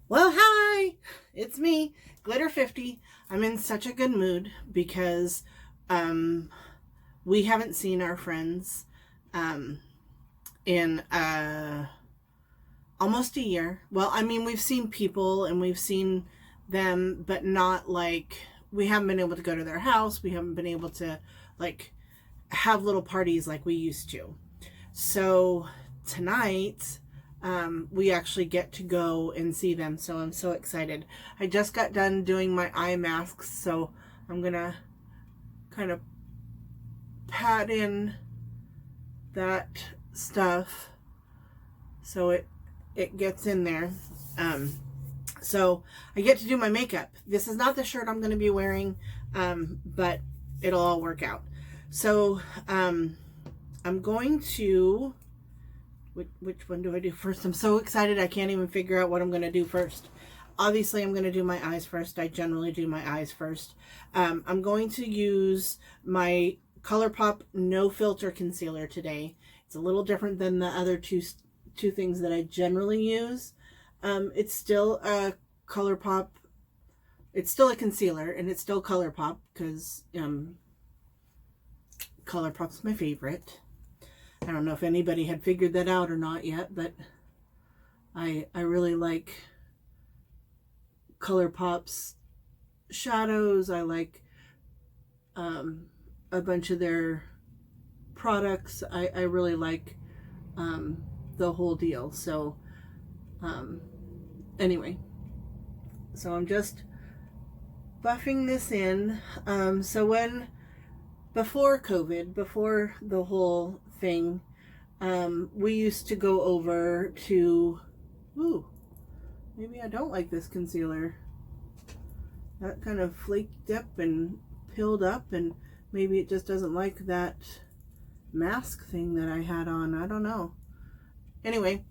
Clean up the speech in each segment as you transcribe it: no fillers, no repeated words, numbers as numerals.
Well, hi, it's me, Glitter 50. I'm in such a good mood because we haven't seen our friends in almost a year. Well, I mean, we've seen people and we've seen them, but not like we haven't been able to go to their house. We haven't been able to like have little parties like we used to. So tonight, we actually get to go and see them, so I'm so excited. I just got done doing my eye masks, so I'm gonna kind of pat in that stuff so it gets in there. So I get to do my makeup. This is not the shirt I'm gonna be wearing, but it'll all work out. So I'm going to, which one do I do first? I'm so excited I can't even figure out what I'm going to do first. Obviously, I'm going to do my eyes first. I generally do my eyes first. I'm going to use my ColourPop No Filter Concealer today. It's a little different than the other two things that I generally use. It's still a ColourPop. It's still a concealer, and it's still ColourPop because ColourPop's my favorite. I don't know if anybody had figured that out or not yet, but I really like ColourPop's shadows. I like a bunch of their products. I really like the whole deal. So anyway, so I'm just buffing this in. So before COVID, before the whole thing, we used to go over to, maybe I don't like this concealer. That kind of flaked up and pilled up, and maybe it just doesn't like that mask thing that I had on. I don't know. Anyway,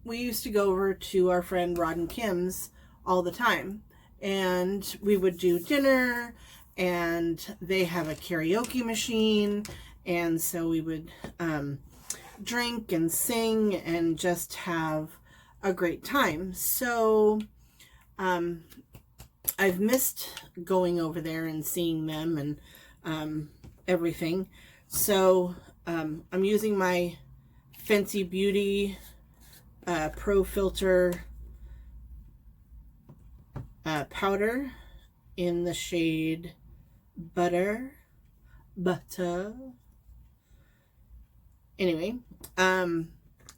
we used to go over to our friend Rod and Kim's all the time, and we would do dinner, and they have a karaoke machine, and so we would drink and sing and just have a great time. So I've missed going over there and seeing them and everything. So I'm using my Fenty Beauty Pro Filter powder in the shade Butter. Anyway,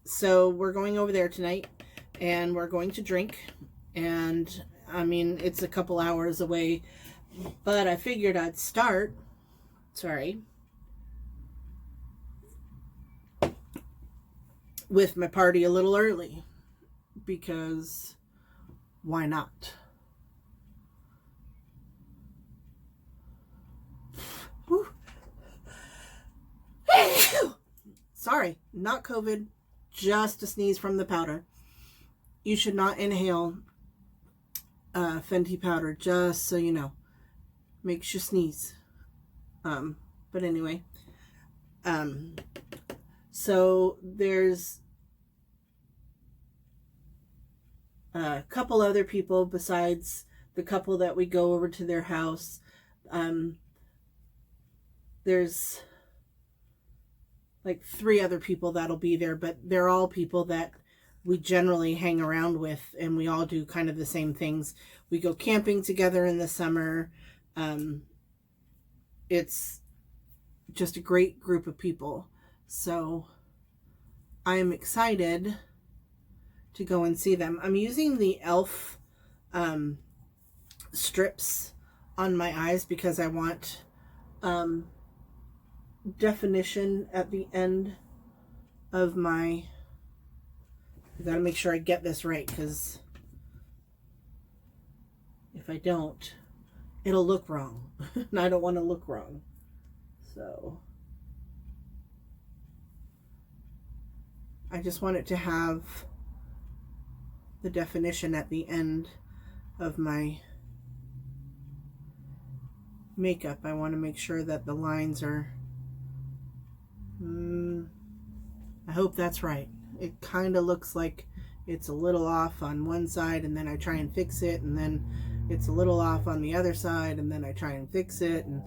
so we're going over there tonight, and we're going to drink, and I mean, it's a couple hours away, but I figured I'd start, with my party a little early, because why not? Sorry, not COVID, just a sneeze from the powder. You should not inhale Fenty powder, just so you know. Makes you sneeze. But anyway, so there's a couple other people besides the couple that we go over to their house. There's like 3 other people that'll be there, but they're all people that we generally hang around with, and we all do kind of the same things. We go camping together in the summer. It's just a great group of people. So I am excited to go and see them. I'm using the e.l.f. strips on my eyes because I want definition at the end of my, I gotta make sure I get this right, because if I don't, it'll look wrong and I don't want to look wrong. So I just want it to have the definition at the end of my makeup. I want to make sure that the lines are, I hope that's right. It kind of looks like it's a little off on one side and then I try and fix it, and then it's a little off on the other side and then I try and fix it, and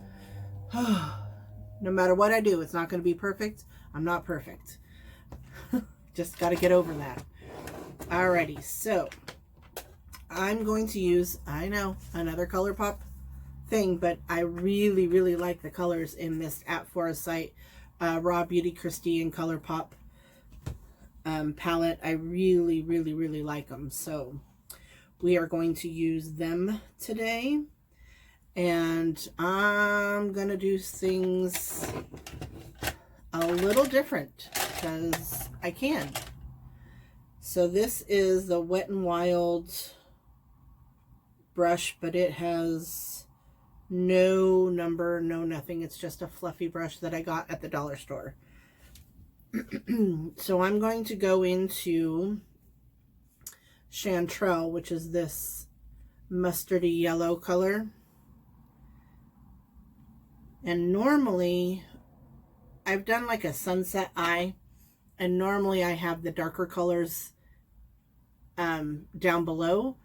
no matter what I do, it's not going to be perfect. I'm not perfect. Just got to get over that. Alrighty, so I'm going to use, I know, another ColourPop thing, but I really, really like the colors in this at Foresight Raw Beauty Christie ColourPop palette. I really, really, really like them. So we are going to use them today. And I'm going to do things a little different because I can. So this is the Wet n Wild brush, but it has no number, no nothing. It's just a fluffy brush that I got at the dollar store. So I'm going to go into Chanterelle, which is this mustardy yellow color. And normally I've done like a sunset eye, and normally I have the darker colors down below.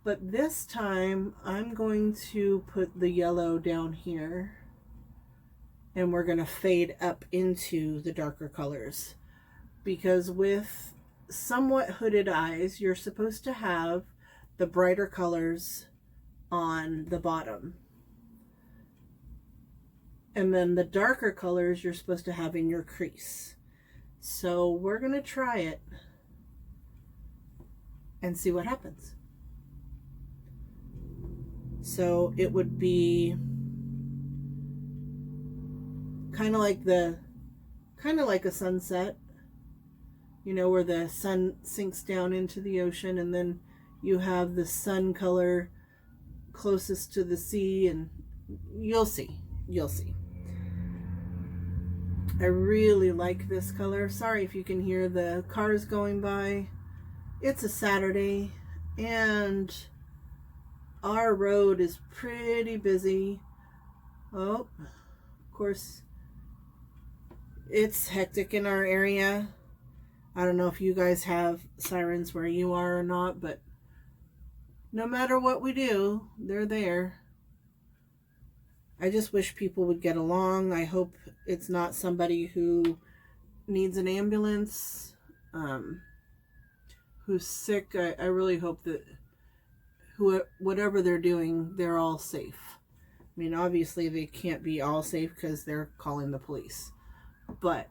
But this time I'm going to put the yellow down here, and we're going to fade up into the darker colors, because with somewhat hooded eyes, you're supposed to have the brighter colors on the bottom. And then the darker colors you're supposed to have in your crease. So we're going to try it and see what happens. So it would be kind of like a sunset, you know, where the sun sinks down into the ocean, and then you have the sun color closest to the sea, and you'll see. I really like this color. Sorry if you can hear the cars going by. It's a Saturday and our road is pretty busy. Oh, of course, it's hectic in our area. I don't know if you guys have sirens where you are or not, but no matter what we do, they're there. I just wish people would get along. I hope it's not somebody who needs an ambulance, who's sick. I really hope that whatever they're doing, they're all safe. I mean, obviously they can't be all safe because they're calling the police. But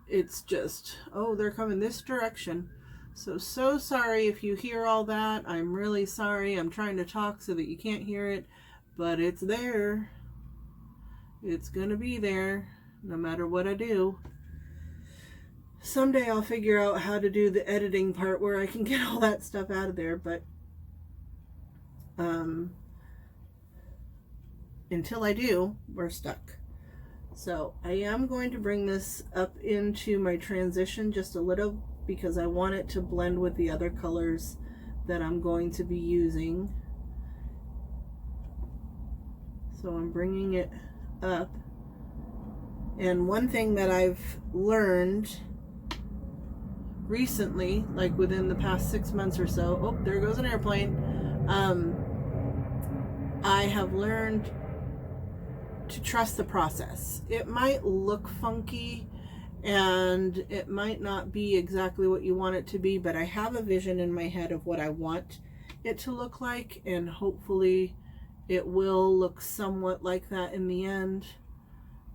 it's just, oh, they're coming this direction. So sorry if you hear all that. I'm really sorry. I'm trying to talk so that you can't hear it, but it's there. It's gonna be there no matter what I do. Someday I'll figure out how to do the editing part where I can get all that stuff out of there, but until I do, we're stuck. So I am going to bring this up into my transition just a little, because I want it to blend with the other colors that I'm going to be using. So I'm bringing it up. And one thing that I've learned recently, like within the past 6 months or so, oh, there goes an airplane. I have learned to trust the process. It might look funky and it might not be exactly what you want it to be, but I have a vision in my head of what I want it to look like, and hopefully it will look somewhat like that in the end.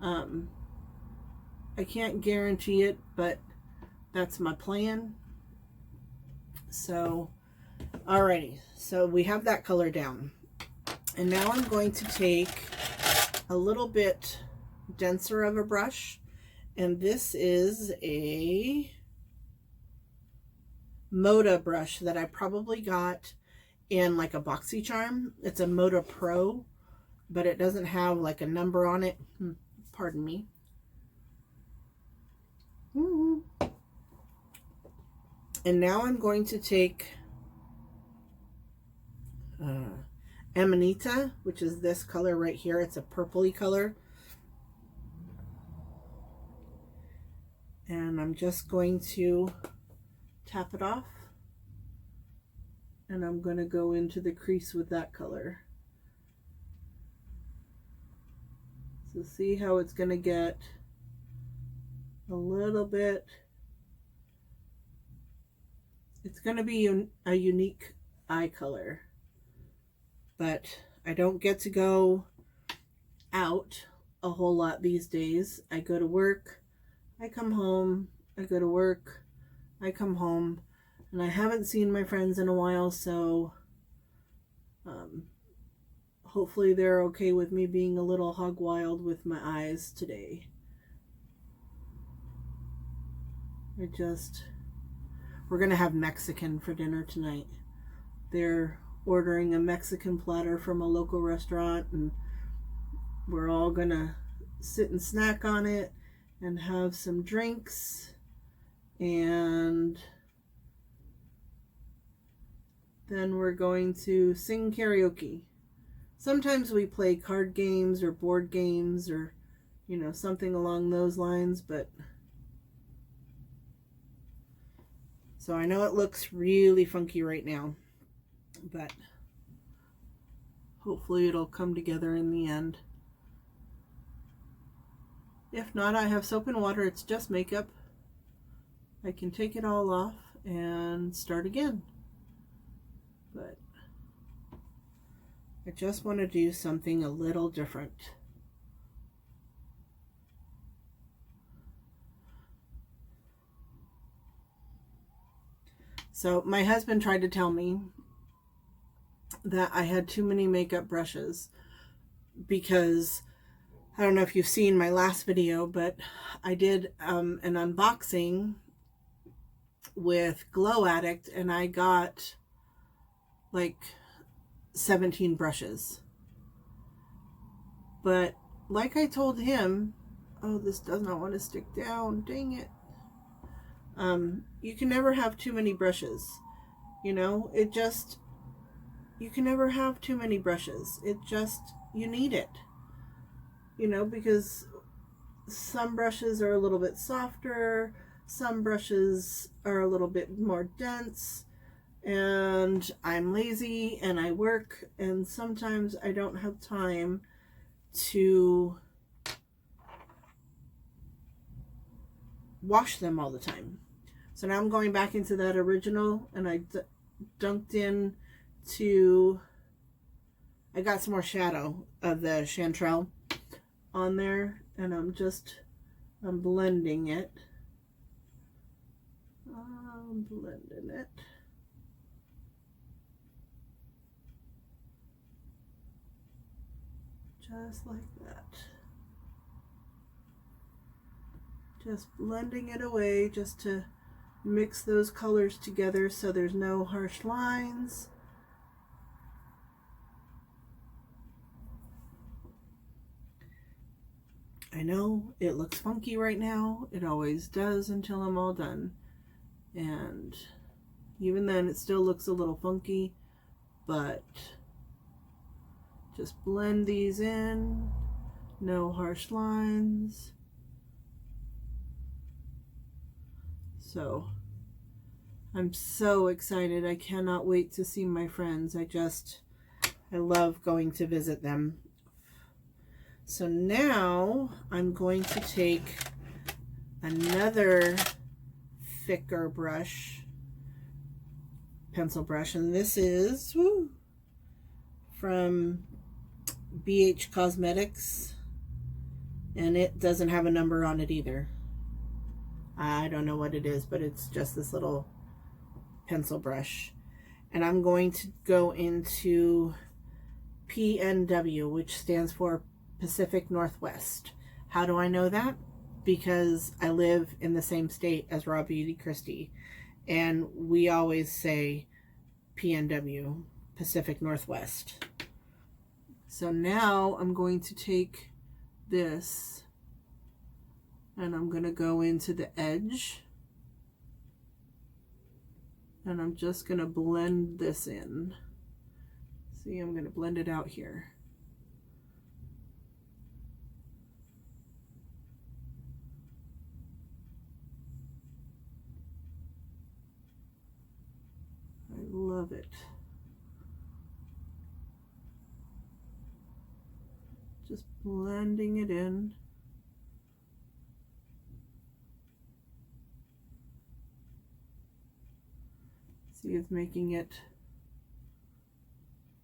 I can't guarantee it, but that's my plan. So, alrighty, so we have that color down. And now I'm going to take a little bit denser of a brush, and this is a Moda brush that I probably got in like a BoxyCharm. It's a Moda Pro, but it doesn't have like a number on it. Pardon me. And now I'm going to take Amanita, which is this color right here. It's a purpley color. And I'm just going to tap it off. and I'm going to go into the crease with that color. So see how it's going to get a little bit, it's going to be a unique eye color, but I don't get to go out a whole lot these days. I go to work, I come home, I go to work, I come home, and I haven't seen my friends in a while, so hopefully they're okay with me being a little hog wild with my eyes today. We're gonna have Mexican for dinner tonight. They're ordering a Mexican platter from a local restaurant, and we're all gonna sit and snack on it and have some drinks, and then we're going to sing karaoke. Sometimes we play card games or board games or, you know, something along those lines, but so I know it looks really funky right now, but hopefully it'll come together in the end. If not, I have soap and water. It's just makeup. I can take it all off and start again. But I just want to do something a little different. So my husband tried to tell me that I had too many makeup brushes because I don't know if you've seen my last video, but I did an unboxing with Glow Addict, and I got like 17 brushes. But like I told him, oh, this does not want to stick down, dang it. You can never have too many brushes. You know, you can never have too many brushes. You need it. You know, because some brushes are a little bit softer, some brushes are a little bit more dense, and I'm lazy and I work, and sometimes I don't have time to wash them all the time. So now I'm going back into that original, and I dunked in I got some more shadow of the Chanterelle on there, and I'm blending it. I'm blending it. Just like that. Just blending it away just to mix those colors together so there's no harsh lines. I know it looks funky right now. It always does until I'm all done. And even then it still looks a little funky, but just blend these in. No harsh lines. So I'm so excited. I cannot wait to see my friends. I love going to visit them. So now I'm going to take another thicker brush, pencil brush, and this is from BH Cosmetics, and it doesn't have a number on it either. I don't know what it is, but it's just this little pencil brush. And I'm going to go into PNW, which stands for Pacific Northwest. How do I know that? Because I live in the same state as Raw Beauty Christie, and we always say PNW, Pacific Northwest. So now I'm going to take this and I'm going to go into the edge, and I'm just going to blend this in. See, I'm going to blend it out here. I love it. Just blending it in. See, it's making it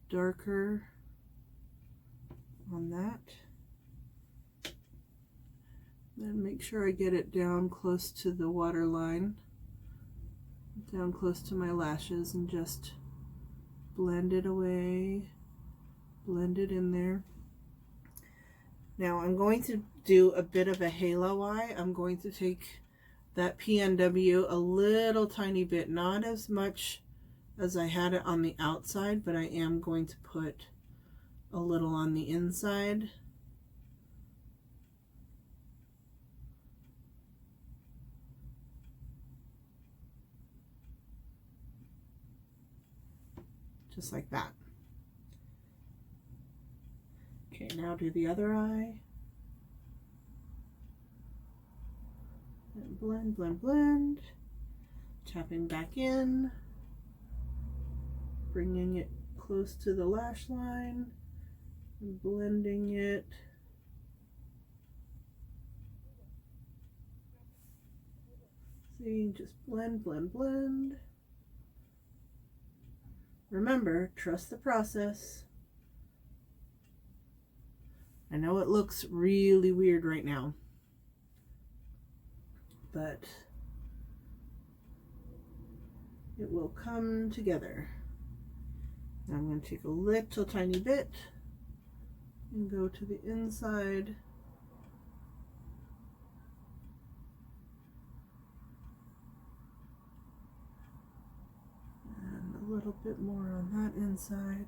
darker on that. Then make sure I get it down close to the water line, down close to my lashes, and just blend it away, blend it in there. Now I'm going to do a bit of a halo eye. I'm going to take that PNW a little tiny bit, not as much as I had it on the outside, but I am going to put a little on the inside. Just like that. Okay, now do the other eye. And blend, blend, blend. Tapping back in. Bringing it close to the lash line. And blending it. See, just blend, blend, blend. Remember, trust the process. I know it looks really weird right now, but it will come together. Now I'm going to take a little tiny bit and go to the inside. And a little bit more on that inside.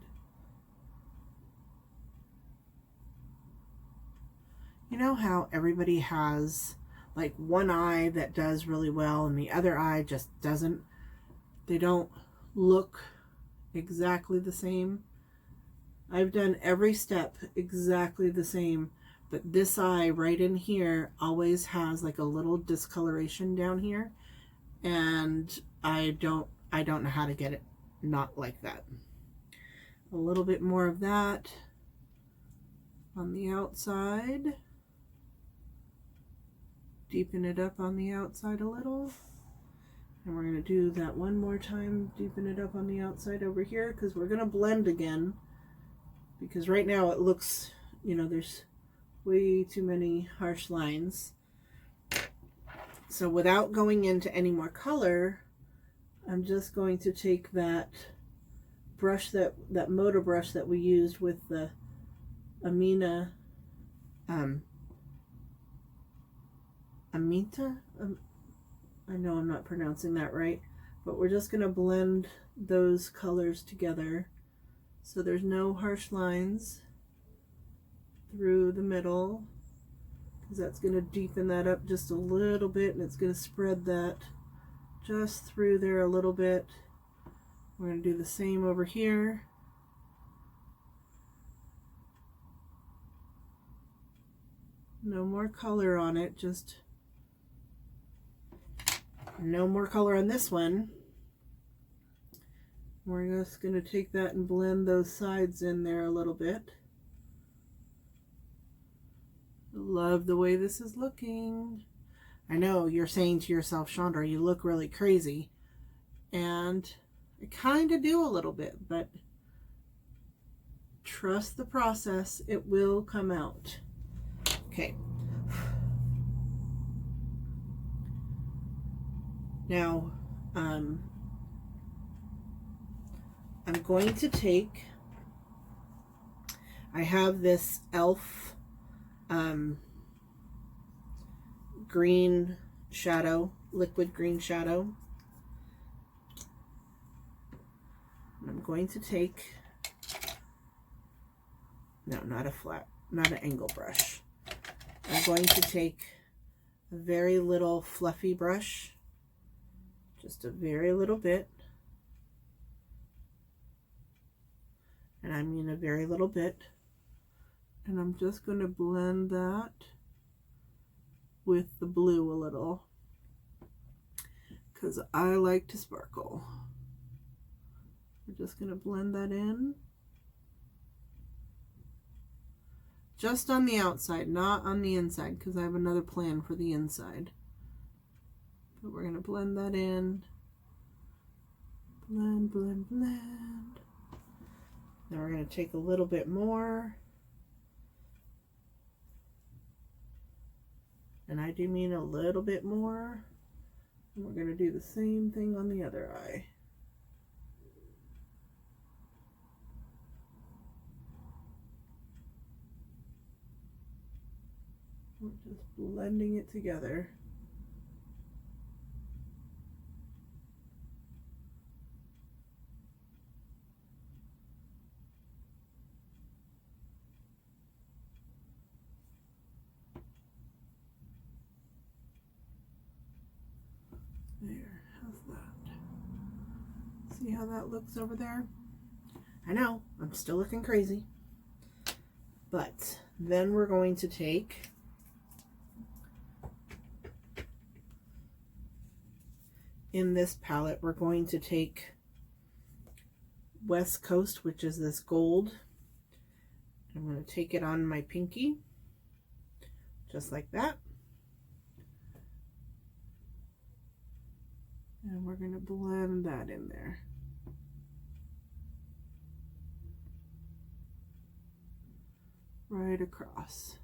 You know how everybody has like one eye that does really well and the other eye just doesn't? They don't look exactly the same. I've done every step exactly the same, but this eye right in here always has like a little discoloration down here, and I don't know how to get it not like that. A little bit more of that on the outside. Deepen it up on the outside a little. And we're going to do that one more time, deepen it up on the outside over here, because we're going to blend again. Because right now it looks, you know, there's way too many harsh lines. So without going into any more color, I'm just going to take that brush, that motor brush that we used with the Amita, I know I'm not pronouncing that right, but we're just going to blend those colors together so there's no harsh lines through the middle, because that's going to deepen that up just a little bit, and it's going to spread that just through there a little bit. We're going to do the same over here. No more color on it, just no more color on this one. We're just going to take that and blend those sides in there a little bit. Love the way this is looking. I know you're saying to yourself, Chandra, you look really crazy. And I kind of do a little bit, but trust the process. It will come out. Okay. Now, I'm going to take, I have this e.l.f. Green shadow, liquid green shadow. And I'm going to take, no, not an angle brush. I'm going to take a very little fluffy brush, just a very little bit, and I mean a very little bit, and I'm just going to blend that with the blue a little, because I like to sparkle. We're just going to blend that in. Just on the outside, not on the inside, because I have another plan for the inside. But we're going to blend that in. Blend, blend, blend. Now we're going to take a little bit more. And I do mean a little bit more. And we're going to do the same thing on the other eye. We're just blending it together. There, how's that? See how that looks over there? I know, I'm still looking crazy. But then we're going to take in this palette, we're going to take West Coast, which is this gold. I'm going to take it on my pinky, just like that. And we're going to blend that in there. Right across.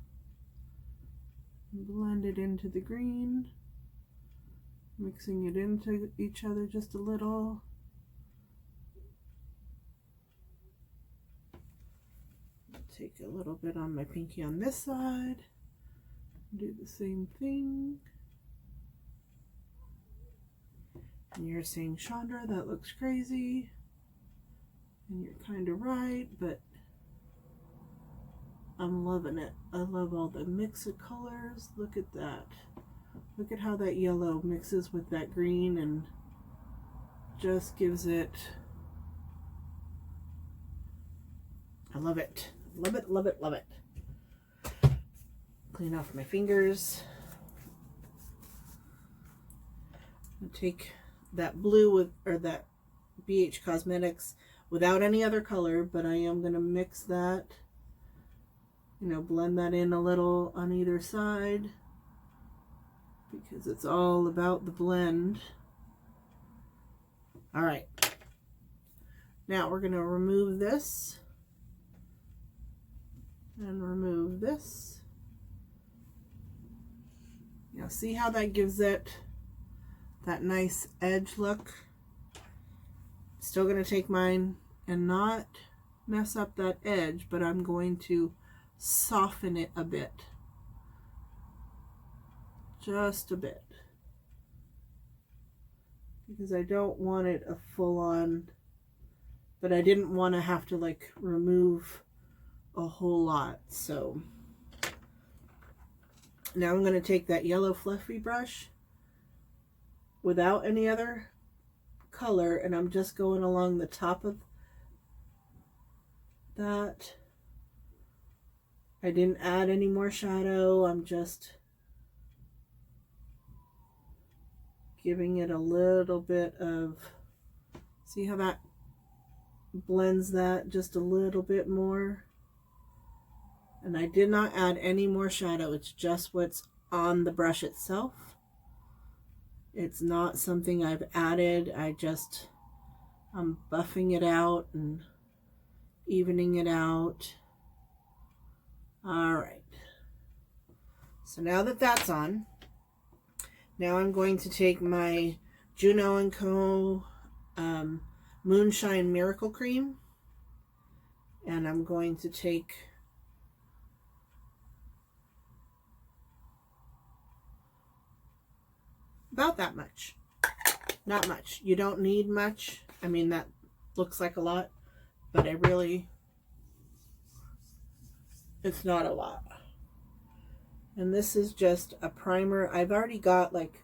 Blend it into the green. Mixing it into each other just a little. Take a little bit on my pinky on this side. Do the same thing. And you're saying, Chandra, that looks crazy. And you're kind of right, but I'm loving it. I love all the mix of colors. Look at that. Look at how that yellow mixes with that green and just gives it, I love it. Love it, love it, love it. Clean off my fingers. I'll take that blue with, or that BH Cosmetics without any other color, but I am going to mix that, you know, blend that in a little on either side, because it's all about the blend. All right. Now we're going to remove this and remove this. Now see how that gives it that nice edge look? Still going to take mine and not mess up that edge, but I'm going to soften it a bit. Just a bit. Because I don't want it a full-on, but I didn't want to have to like remove a whole lot. So now I'm going to take that yellow fluffy brush without any other color, and I'm just going along the top of that. I didn't add any more shadow. I'm just giving it a little bit of, see how that blends that just a little bit more. And I did not add any more shadow. It's just what's on the brush itself. It's not something I've added. I'm buffing it out and evening it out. All right. So now that that's on, now I'm going to take my Juno & Co. Moonshine Miracle Cream, and I'm going to take about that much. Not much. You don't need much. I mean, that looks like a lot, but it's not a lot. And this is just a primer. I've already got like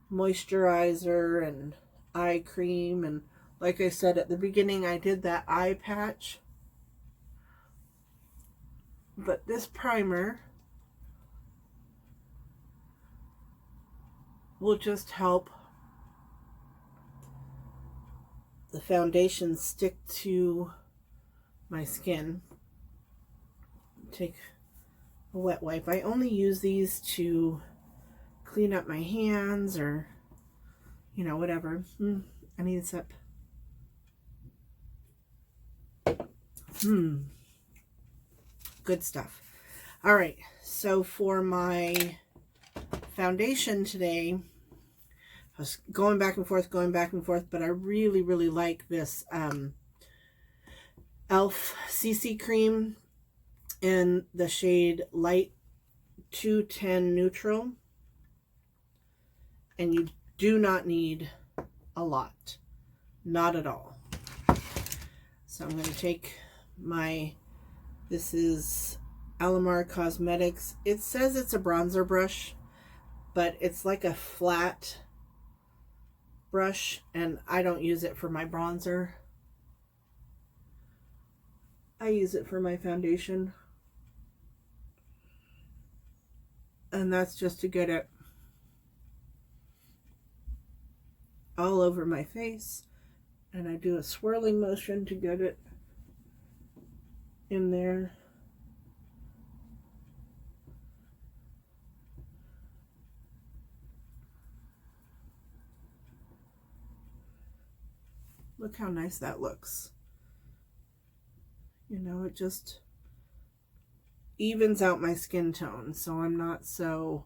moisturizer and eye cream, and like I said at the beginning, I did that eye patch. But this primer will just help the foundation stick to my skin. Take a wet wipe. I only use these to clean up my hands or, you know, whatever. I need a sip. Good stuff. All right, so for my foundation today, I was going back and forth, but I really, really like this e.l.f. CC cream in the shade Light 210 Neutral. And you do not need a lot. Not at all. So I'm going to take my, this is Alamar Cosmetics. It says it's a bronzer brush, but it's like a flat brush, and I don't use it for my bronzer. I use it for my foundation. And that's just to get it all over my face. And I do a swirling motion to get it in there. Look how nice that looks. You know, it just evens out my skin tone, so I'm not so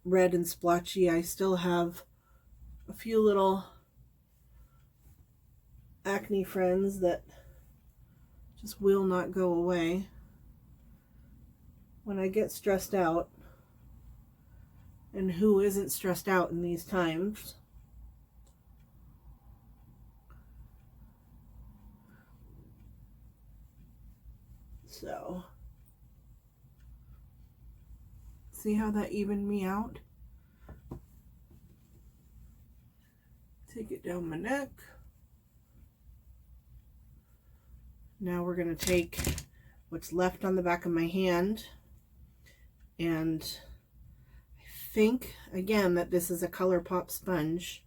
red and splotchy. I still have a few little acne friends that just will not go away. When I get stressed out, and who isn't stressed out in these times? So, see how that evened me out? Take it down my neck. Now we're going to take what's left on the back of my hand, and I think, again, that this is a ColourPop sponge,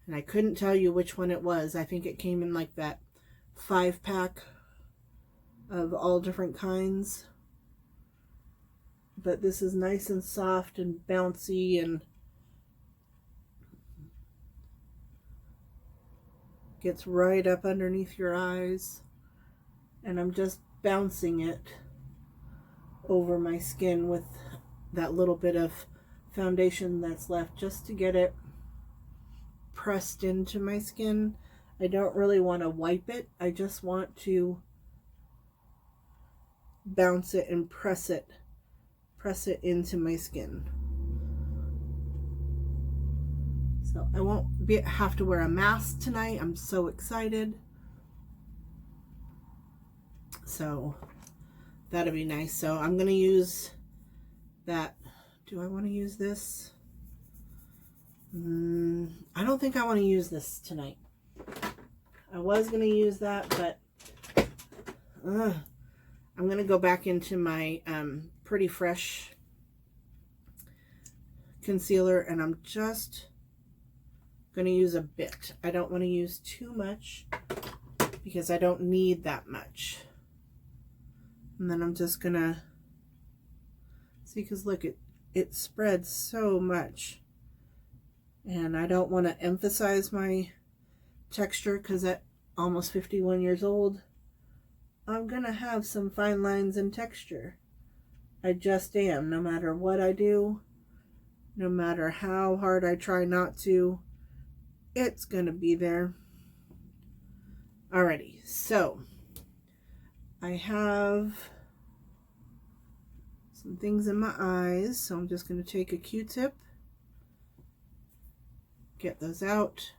and I couldn't tell you which one it was. I think it came in like that 5-pack of all different kinds, but this is nice and soft and bouncy and gets right up underneath your eyes, and I'm just bouncing it over my skin with that little bit of foundation that's left, just to get it pressed into my skin. I don't really want to wipe it. I just want to bounce it and press it into my skin. So I won't have to wear a mask tonight. I'm so excited. So that'll be nice. So I'm going to use that. Do I want to use this? I don't think I want to use this tonight. I was going to use that, but I'm going to go back into my Pretty Fresh concealer, and I'm just going to use a bit. I don't want to use too much because I don't need that much. And then I'm just going to see, because look, it spreads so much. And I don't want to emphasize my texture because at almost 51 years old, I'm going to have some fine lines and texture. I just am. No matter what I do, no matter how hard I try not to, it's going to be there. Alrighty, so I have some things in my eyes, so I'm just going to take a Q-tip, get those out,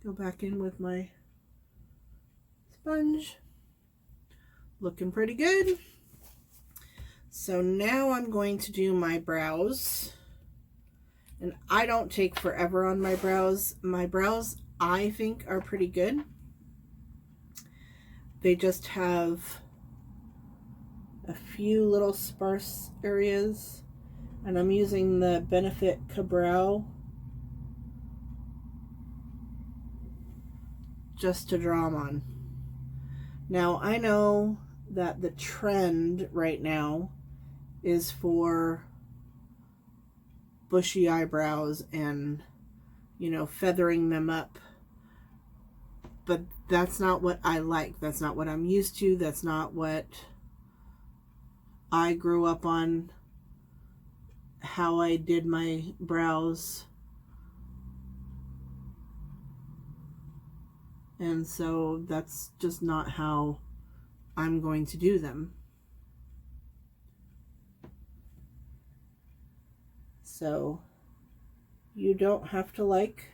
go back in with my sponge. Looking pretty good. So now I'm going to do my brows, and I don't take forever on my brows. My brows, I think, are pretty good. They just have a few little sparse areas, and I'm using the Benefit Cabral just to draw them on. Now, I know that the trend right now is for bushy eyebrows and, you know, feathering them up. But that's not what I like. That's not what I'm used to. That's not what I grew up on, how I did my brows. And so that's just not how I'm going to do them. So you don't have to like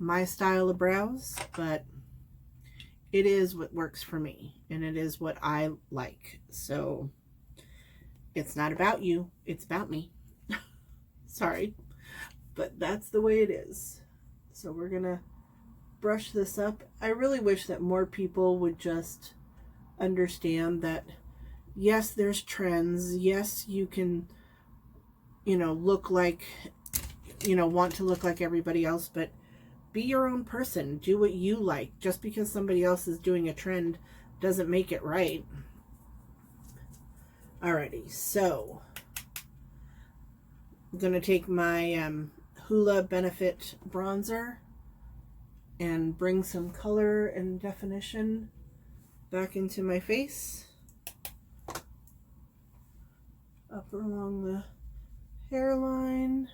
my style of brows, but it is what works for me, and it is what I like. So it's not about you, it's about me. Sorry, but that's the way it is. So we're gonna brush this up. I really wish that more people would just understand that yes, there's trends. Yes, you can, you know, look like, you know, want to look like everybody else, but be your own person. Do what you like. Just because somebody else is doing a trend doesn't make it right. Alrighty, so I'm going to take my Hoola Benefit bronzer and bring some color and definition back into my face. Up along the hairline.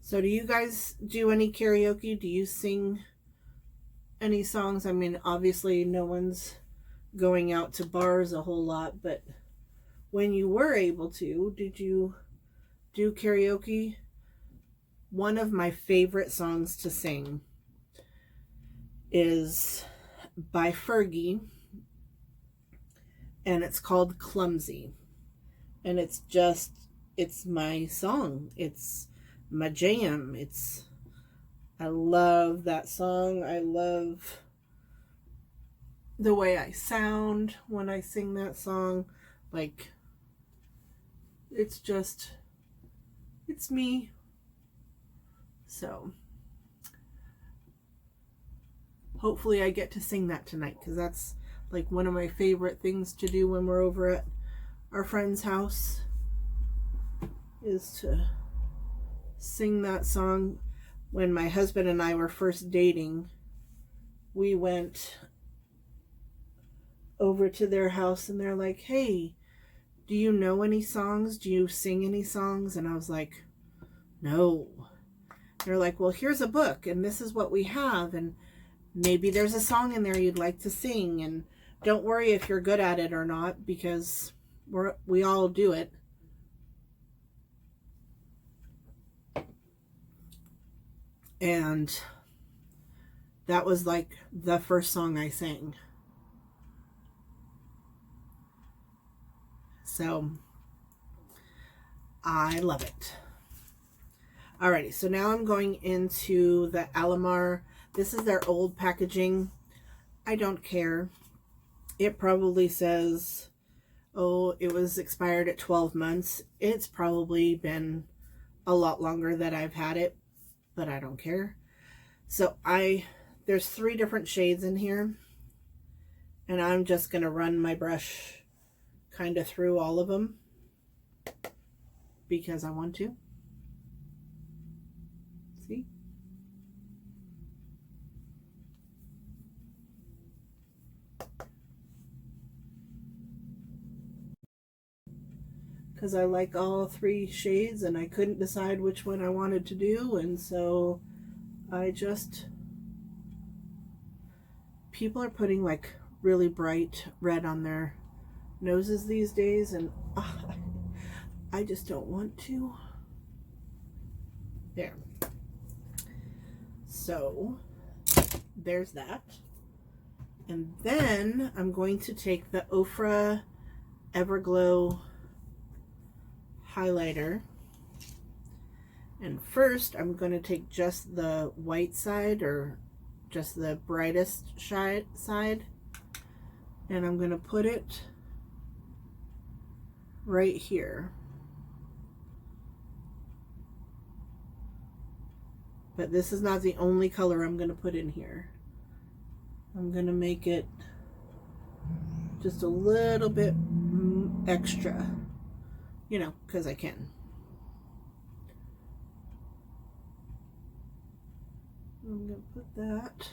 So do you guys do any karaoke? Do you sing any songs? I mean, obviously no one's going out to bars a whole lot, but when you were able to, did you do karaoke? One of my favorite songs to sing is by Fergie, and it's called Clumsy. And it's my song. It's my jam. I love that song. I love the way I sound when I sing that song. Like, it's me. So hopefully I get to sing that tonight, because that's like one of my favorite things to do when we're over at our friend's house, is to sing that song. When my husband and I were first dating, we went over to their house and they're like, hey, do you know any songs? Do you sing any songs? And I was like, no. They're like, well, here's a book and this is what we have, and maybe there's a song in there you'd like to sing, and don't worry if you're good at it or not, because we all do it. And that was like the first song I sang. So I love it. Alrighty, so now I'm going into the Alamar. This is their old packaging. I don't care. It probably says, oh, it was expired at 12 months. It's probably been a lot longer that I've had it, but I don't care. So there's 3 different shades in here, and I'm just going to run my brush kind of through all of them because I want to. See? Because I like all 3 shades and I couldn't decide which one I wanted to do, and so people are putting like really bright red on their noses these days, and I just don't want to. There. So there's that. And then I'm going to take the Ofra Everglow highlighter, and first I'm going to take just the white side, or just the brightest side, and I'm going to put it right here. But this is not the only color I'm going to put in here. I'm going to make it just a little bit extra, you know, because I can. I'm going to put that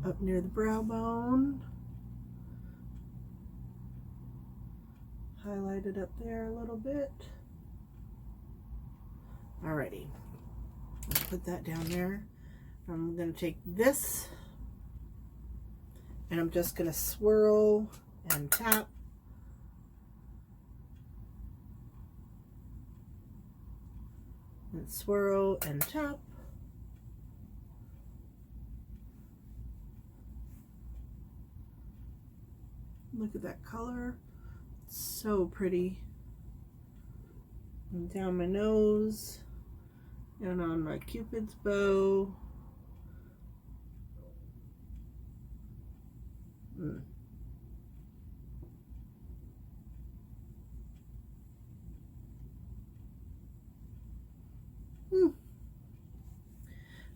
up near the brow bone. Highlight it up there a little bit. Alrighty. Put that down there. I'm going to take this and I'm just going to swirl and tap. And swirl and tap. Look at that color. It's so pretty. And down my nose and on my Cupid's bow.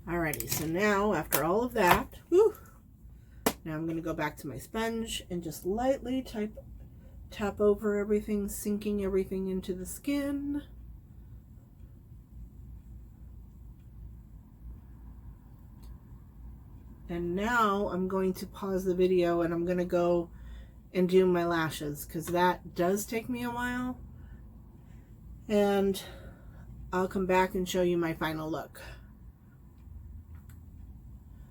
Alrighty, so now after all of that, now I'm going to go back to my sponge and just lightly tap over everything, sinking everything into the skin. And now I'm going to pause the video and I'm going to go and do my lashes because that does take me a while. And I'll come back and show you my final look.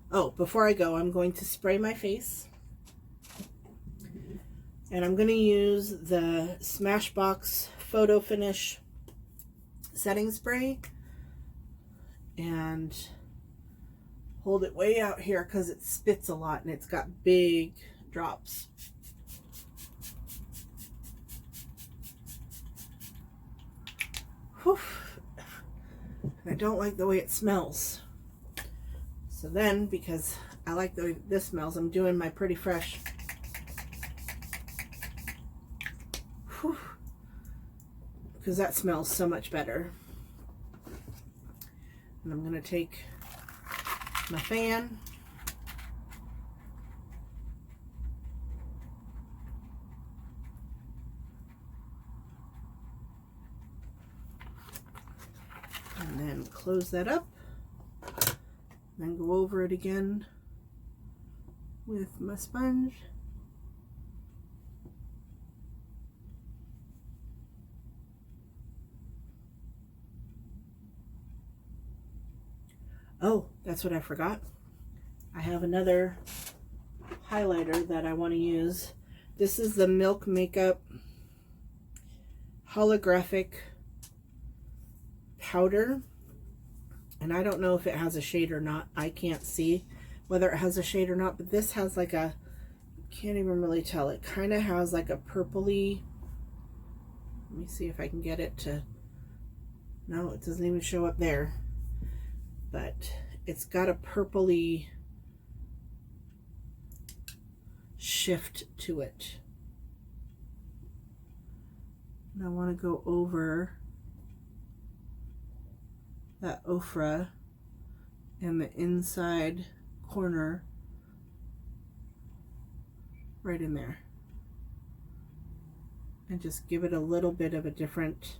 Oh, before I go, I'm going to spray my face. And I'm going to use the Smashbox Photo Finish setting spray. And hold it way out here because it spits a lot and it's got big drops. Whew. I don't like the way it smells. So then, because I like the way this smells, I'm doing my Pretty Fresh. Whew. Because that smells so much better. And I'm going to take my fan. And then close that up. Then go over it again with my sponge. Oh, that's what I forgot. I have another highlighter that I want to use. This is the Milk Makeup Holographic powder. And I don't know if it has a shade or not. I can't see whether it has a shade or not, but this has like a, can't even really tell. It kind of has like a purpley, let me see if I can get it to, no, it doesn't even show up there, but it's got a purpley shift to it. And I want to go over that Ofra and the inside corner right in there and just give it a little bit of a different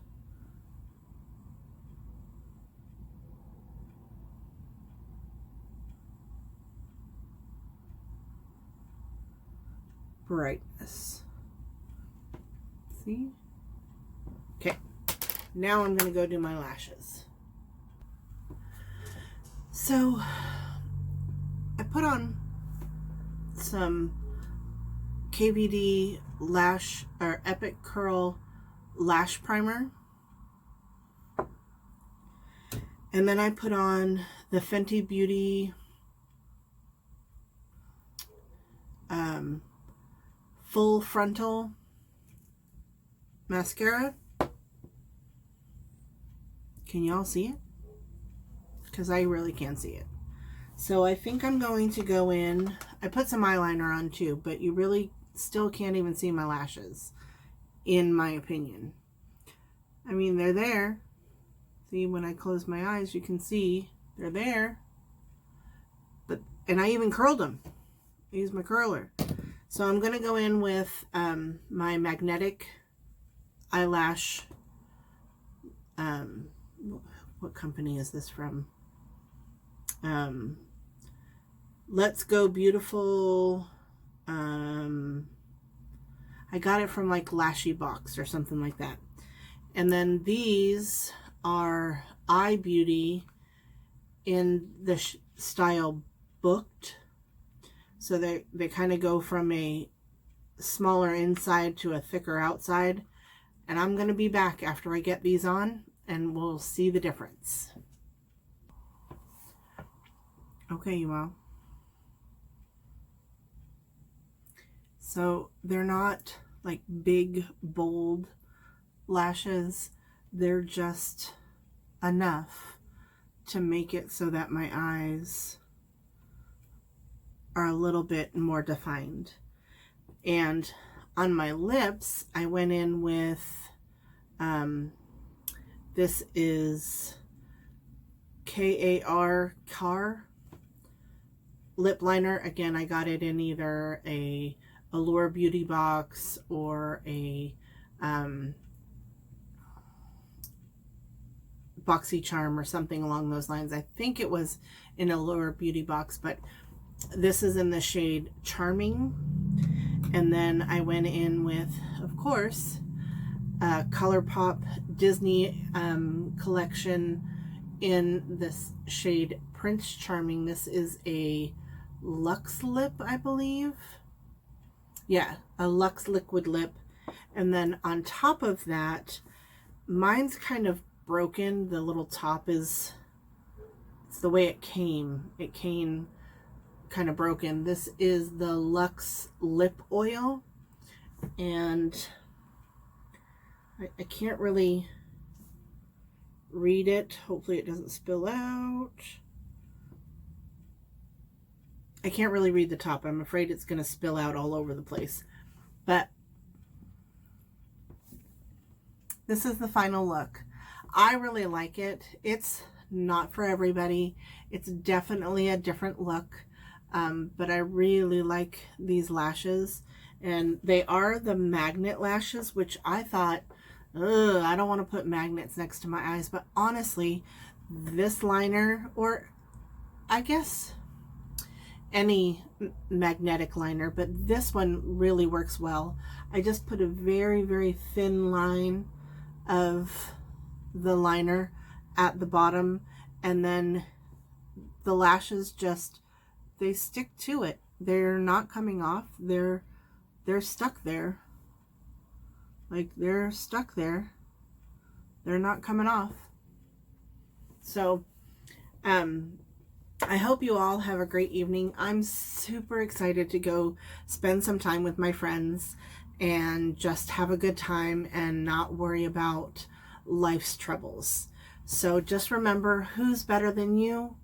brightness. See? Okay, now I'm going to go do my lashes. So I put on some KVD lash or Epic Curl lash primer, and then I put on the Fenty Beauty full frontal mascara. Can y'all see it? Because I really can't see it. So I think I'm going to go in, I put some eyeliner on too, but you really still can't even see my lashes, in my opinion. I mean, they're there. See, when I close my eyes, you can see they're there. But, and I even curled them. I use my curler. So I'm going to go in with my magnetic eyelash. What company is this from? Let's Go Beautiful. I got it from like Lashy Box or something like that. And then these are Eye Beauty in the style Booked. So they kind of go from a smaller inside to a thicker outside. And I'm going to be back after I get these on and we'll see the difference. Okay, you all. So they're not like big, bold lashes. They're just enough to make it so that my eyes are a little bit more defined. And on my lips, I went in with, this is Car lip liner. Again, I got it in either a Allure Beauty box or a BoxyCharm or something along those lines. I think it was in Allure Beauty box, but this is in the shade Charming. And then I went in with, of course, ColourPop Disney collection in this shade Prince Charming. This is a Luxe Lip, I believe. Yeah, a Luxe Liquid Lip. And then on top of that, mine's kind of broken. The little top is, it's the way it came. It came kind of broken. This is the Luxe Lip Oil. And I can't really read it. Hopefully it doesn't spill out. I can't really read the top. I'm afraid it's going to spill out all over the place. But this is the final look. I really like it. It's not for everybody. It's definitely a different look. But I really like these lashes. And they are the magnet lashes, which I thought, ugh, I don't want to put magnets next to my eyes. But honestly, this liner, or I guess any magnetic liner, but this one really works well. I just put a very, very thin line of the liner at the bottom, and then the lashes just, they stick to it. They're not coming off. They're stuck there. Like, they're stuck there. They're not coming off. So, I hope you all have a great evening. I'm super excited to go spend some time with my friends and just have a good time and not worry about life's troubles. So just remember, who's better than you?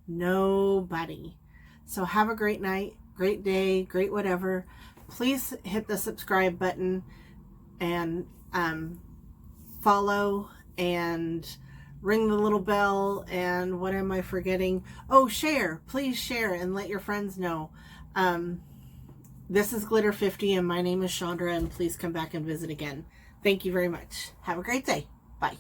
Nobody. So have a great night, great day, great whatever. Please hit the subscribe button and follow and ring the little bell, and what am I forgetting? Oh, share. Please share and let your friends know. This is Glitter 50 and my name is Chandra, and please come back and visit again. Thank you very much. Have a great day. Bye.